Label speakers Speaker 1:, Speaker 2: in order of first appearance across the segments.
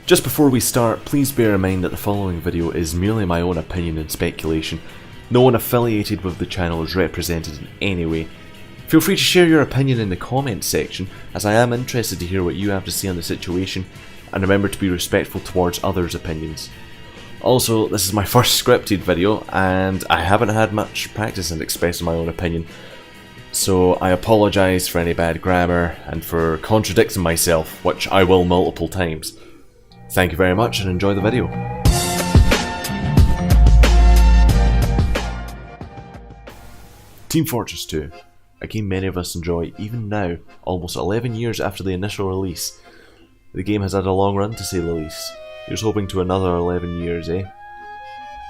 Speaker 1: Just before we start, please bear in mind that the following video is merely my own opinion and speculation. No one affiliated with the channel is represented in any way. Feel free to share your opinion in the comments section, as I am interested to hear what you have to say on the situation, and remember to be respectful towards others' opinions. Also, this is my first scripted video, and I haven't had much practice in expressing my own opinion, so I apologise for any bad grammar and for contradicting myself, which I will multiple times. Thank you very much and enjoy the video. Team Fortress 2, a game many of us enjoy even now, almost 11 years after the initial release. The game has had a long run, to say the least. Here's hoping to another 11 years, eh?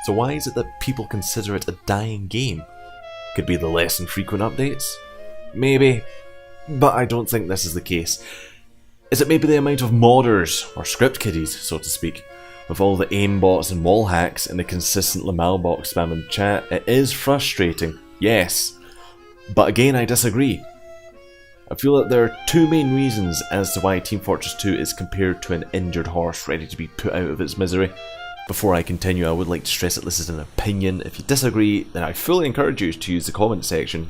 Speaker 1: So why is it that people consider it a dying game? Could be the less infrequent updates? Maybe, but I don't think this is the case. Is it maybe the amount of modders, or script kiddies, so to speak? With all the aimbots and wall hacks and the consistent Lamalbox spam in chat, it is frustrating, yes. But again, I disagree. I feel that there are two main reasons as to why Team Fortress 2 is compared to an injured horse ready to be put out of its misery. Before I continue, I would like to stress that this is an opinion. If you disagree, then I fully encourage you to use the comment section.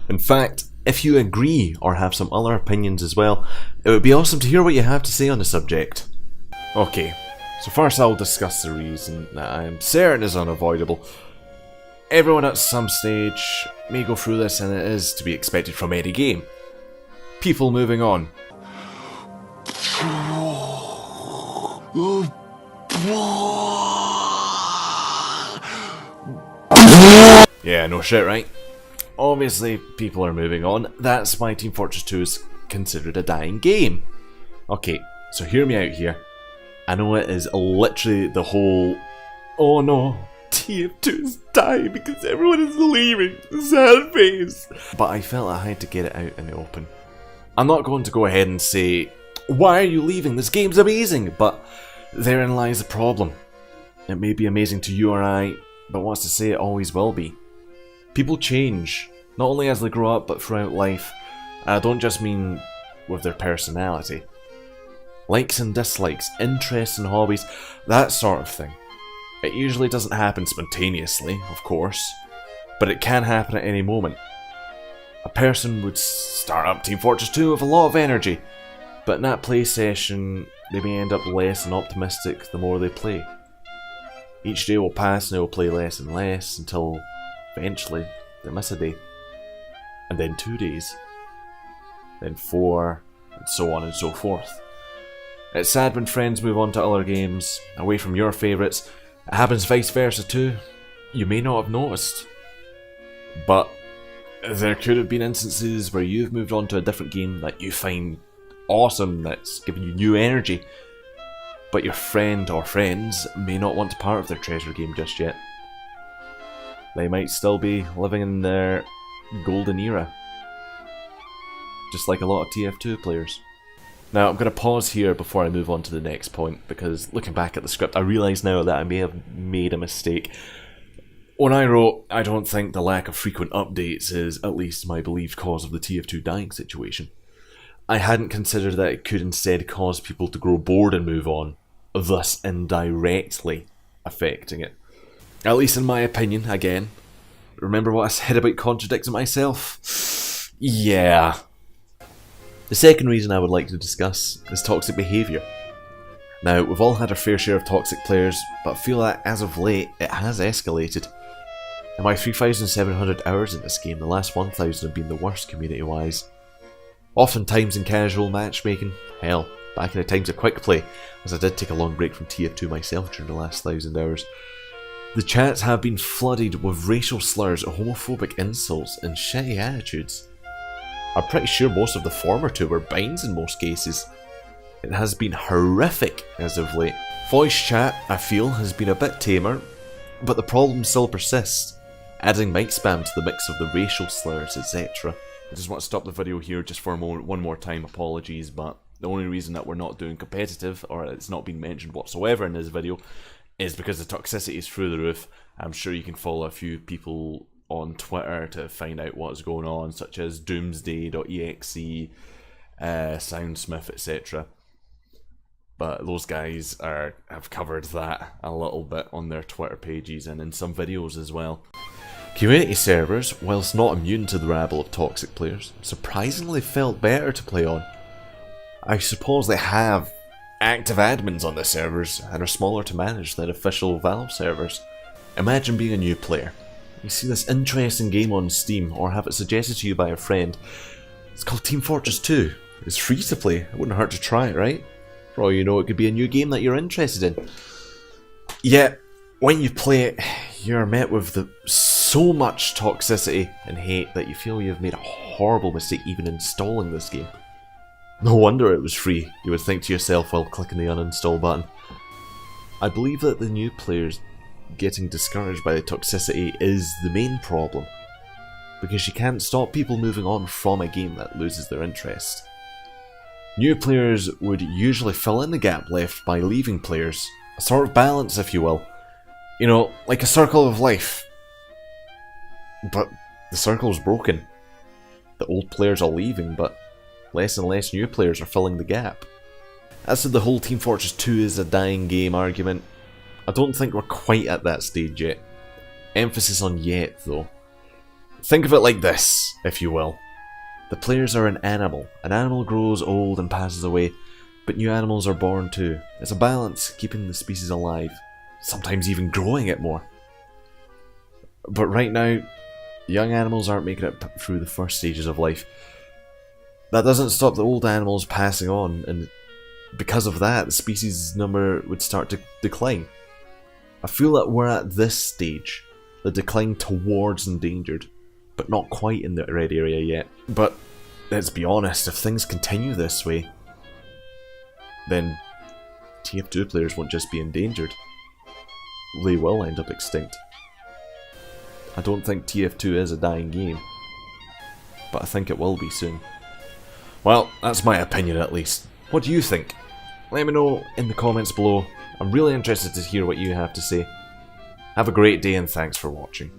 Speaker 1: In fact, if you agree or have some other opinions as well, it would be awesome to hear what you have to say on the subject. Okay, so first I'll discuss the reason that I am certain is unavoidable. Everyone at some stage may go through this, and it is to be expected from any game. People moving on. Yeah, no shit, right? Obviously, people are moving on. That's why Team Fortress 2 is considered a dying game. Okay, so hear me out here. I know it is literally the whole, oh no, TF2 is dying because everyone is leaving, sad face. But I felt I had to get it out in the open. I'm not going to go ahead and say, why are you leaving? This game's amazing, but therein lies the problem. It may be amazing to you or I, but what's to say it always will be? People change, not only as they grow up, but throughout life. I don't just mean with their personality. Likes and dislikes, interests and hobbies, that sort of thing. It usually doesn't happen spontaneously, of course, but it can happen at any moment. A person would start up Team Fortress 2 with a lot of energy, but in that play session, they may end up less and optimistic the more they play. Each day will pass and they will play less and less until eventually they miss a day, and then 2 days, then 4, and so on and so forth. It's sad when friends move on to other games, away from your favourites. It happens vice versa too. You may not have noticed, but there could have been instances where you've moved on to a different game that you find awesome, that's giving you new energy, but your friend or friends may not want to part of their treasure game just yet. They might still be living in their golden era, just like a lot of TF2 players. Now, I'm going to pause here before I move on to the next point, because looking back at the script, I realise now that I may have made a mistake. When I wrote, I don't think the lack of frequent updates is at least my believed cause of the TF2 dying situation. I hadn't considered that it could instead cause people to grow bored and move on, thus indirectly affecting it. At least in my opinion, again. Remember what I said about contradicting myself? Yeah. The second reason I would like to discuss is toxic behaviour. Now, we've all had our fair share of toxic players, but I feel that as of late, it has escalated. In my 3,700 hours in this game, the last 1,000 have been the worst community-wise. Oftentimes in casual matchmaking, hell, back in the times of quick play, as I did take a long break from TF2 myself during the last 1,000 hours. The chats have been flooded with racial slurs, homophobic insults, and shitty attitudes. I'm pretty sure most of the former two were binds in most cases. It has been horrific as of late. Voice chat, I feel, has been a bit tamer, but the problem still persists, adding mic spam to the mix of the racial slurs, etc. I just want to stop the video here just for a moment, one more time, apologies, but the only reason that we're not doing competitive, or it's not been mentioned whatsoever in this video, is because the toxicity is through the roof. I'm sure you can follow a few people on Twitter to find out what's going on, such as doomsday.exe, soundsmith, etc. but those guys have covered that a little bit on their Twitter pages and in some videos as well. Community servers, whilst not immune to the rabble of toxic players, surprisingly felt better to play on. I suppose they have active admins on the servers and are smaller to manage than official Valve servers. Imagine being a new player. You see this interesting game on Steam or have it suggested to you by a friend. It's called Team Fortress 2. It's free to play. It wouldn't hurt to try it, right? For all you know, it could be a new game that you're interested in. Yet, when you play it, you're met with so much toxicity and hate that you feel you've made a horrible mistake even installing this game. No wonder it was free, you would think to yourself while clicking the uninstall button. I believe that the new players getting discouraged by the toxicity is the main problem, because you can't stop people moving on from a game that loses their interest. New players would usually fill in the gap left by leaving players, a sort of balance if you will. You know, like a circle of life. But the circle's broken. The old players are leaving, but less and less new players are filling the gap. As to the whole Team Fortress 2 is a dying game argument, I don't think we're quite at that stage yet. Emphasis on yet, though. Think of it like this, if you will. The players are an animal. An animal grows old and passes away, but new animals are born too. It's a balance, keeping the species alive, sometimes even growing it more. But right now, young animals aren't making it through the first stages of life. That doesn't stop the old animals passing on, and because of that, the species number would start to decline. I feel that we're at this stage, the decline towards endangered, but not quite in the red area yet. But let's be honest, if things continue this way, then TF2 players won't just be endangered, they will end up extinct. I don't think TF2 is a dying game, but I think it will be soon. Well, that's my opinion at least. What do you think? Let me know in the comments below. I'm really interested to hear what you have to say. Have a great day and thanks for watching.